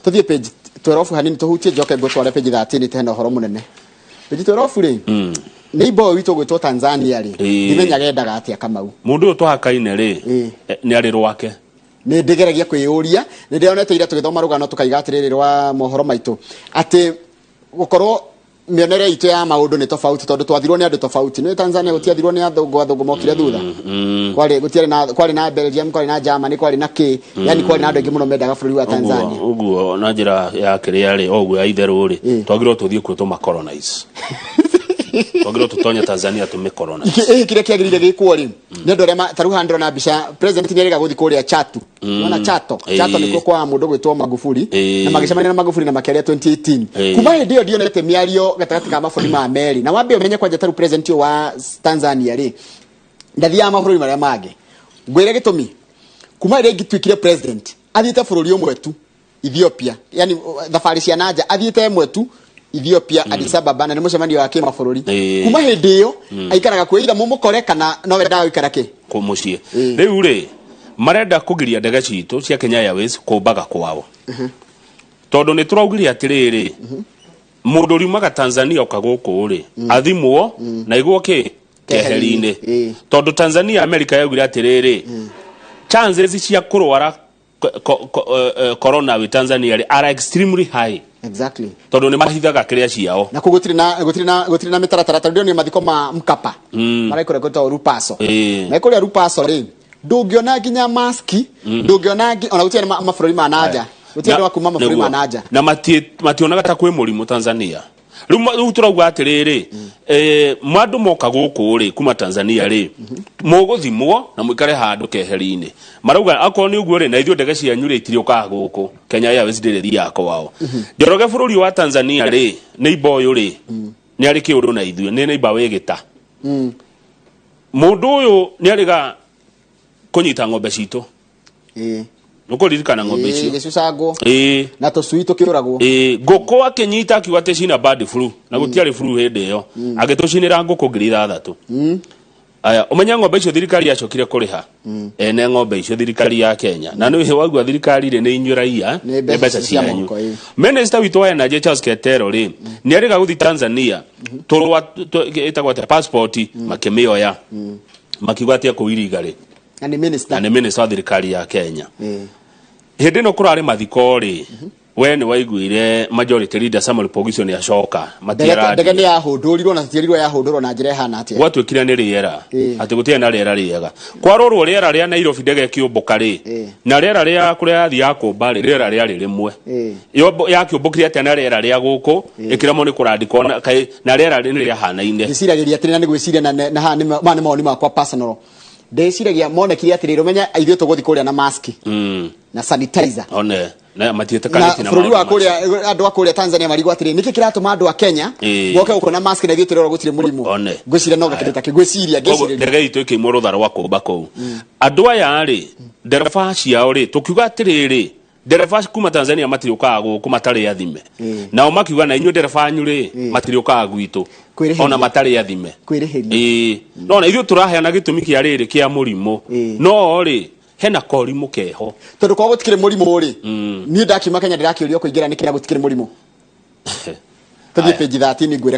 tuthie page 12 hanini tuhutie njoke ngotware page 13 tena horo munene page 12 ri ni bo witu gwitwo Tanzania ri ndimenya gendaga atia Kamau mundu tuhakaine ri ni ari rwake ni ndigeragia kwiyuria ni ndionete ira tugithoma rugano tukaiga atiriri rwa mohoro maitu ati gukorwo mionere itu ya maundu ni tofauti tondu twathirwo ni andu tofauti ni Tanzania gutiathirwo ni athungu mokire thutha kwari na Belgium kwari na Germany kwari na ki yani kwari na andu ingi muno mendaga bururi wa Tanzania uguo na njira ya kiriari oguo ya itheru ri twagirwo tuthie kwituma colonize twagirwo tutonya Tanzania tume colonize kire kiagirire gikwo ri ni andu rema taru handro na bisha president ni eriga guthi kuria Chatu wana Chato niko kwa mundu gwitwo Magufuli na magicemania na Magufuli na makeria 2018 kuma ndio nete miario gatagati ka maburi ma meri na wambe umenye kwa jataru president wa Tanzania ri ndathia maburi maria mage ngwire gitumi kuma ire gitwikire president athiite bururi umwe tu Ethiopia yani thafari cia nanja athiite imwe tu Ethiopia Addis Ababa na ni mucemanio wa kimaburi kuma hindi iyo aikaraga kwira mumukore kana no wenda wikara ki kumucie riu ri marenda kugiria ndege citu cia Kenya Airways kumbaga kwao tondu ni turaugiria atiriri mundu riumaga Tanzania ukaguku ri athimwo na igwo ki keheri-ini tondu Tanzania America yaugire atiriri chances cia kurwara corona with Tanzania are extremely high exactly tondu ni mahithaga kiria ciao na kugutiri na mitaratara tondu ni mathiko ma Mkapa maraikore ko Rupaso na ikuria Rupaso ri ndungiona nginya maski ndungiona ona gutire maburi ma nanja gutire wa kuma maburi ma nanja na mationaga ta kwi murimu Tanzania riu turauga atiriri mwandu moka guku ri kuma Tanzania ri muguthimwo na mwikare handu keheri-ini marauga akon ni uguo ri na ithio ndege cianyu ri itiri uka guku Kenya Airways ndiri yako wao njoroge bururi wa Tanzania ri neighbor uyu ri ni ari kiundu na ithio ni neighbor wegita mundu uyu ni ariga kunyita ng'ombe citu nuko ririkana ng'ombe icio gisucango na tocui tukiuragwo ngoko akinyita akiuga ati cina bad flu na gutiari flu hindi iyo agitucinira ngoko ngiri 6 aya umenya ng'ombe icio thirikari yacokire kuriha ene ng'ombe icio thirikari ya Kenya na ni wagua thirikari ri ni inyura iya ni mbeca cianyu minister witu wa energy Charles Ketero ri ni ariga guthi Tanzania turwa itagwa passport makimioya makigwatia kuiriga ri na ni minister wa thirikari ya Kenya hindi no kurari mathiko ri we ni waiguire majority leader Samuel Pogiso ya shoka matiara ndege ni ya hundurirwo na tierirwo ya hundurwo na njira hana atia watu ikira ni riera ati gutie na riera riega kwarorwo riera ria Nairobi ndege kiumbuka ri na riera ria kuria yathi yakumba ri riera ria rimwe yo yakiumbukire ati na riera ria guku ikiramo ni kurandiko na riera ni ria hanaine gisiragiria ati ni gwiciria na ha ni maoni makwa personal ndeciragia monekire atiriro menya aithio tuguthi kuria na mask na sanitizer one na matietakanite na bururi wa kuria andu akuria Tanzania marigo atiri niki kiratuma andu a Kenya goke uko na mask na ithio turoro gutire murimu gwiciria no gakirita kigwiciria ngeciria ndege itu ikimoro thara wa kumba kou andu aya ri ndereba ciao ri tukiuga atiriri ndereba kuma Tanzania matiriuka guku matari athime nao makiuga na inyu ndereba nyuri matiriuka gwitu ona matari athime kwirihiria no na ithio turaheana gitumi kia riri kia murimu no ri hena korimu keho tondu kwa gutikire murimu ri ni ndakiuma Kenya ndirakiurio kuingira nikira gutikire murimu tuthie page 13 ngwire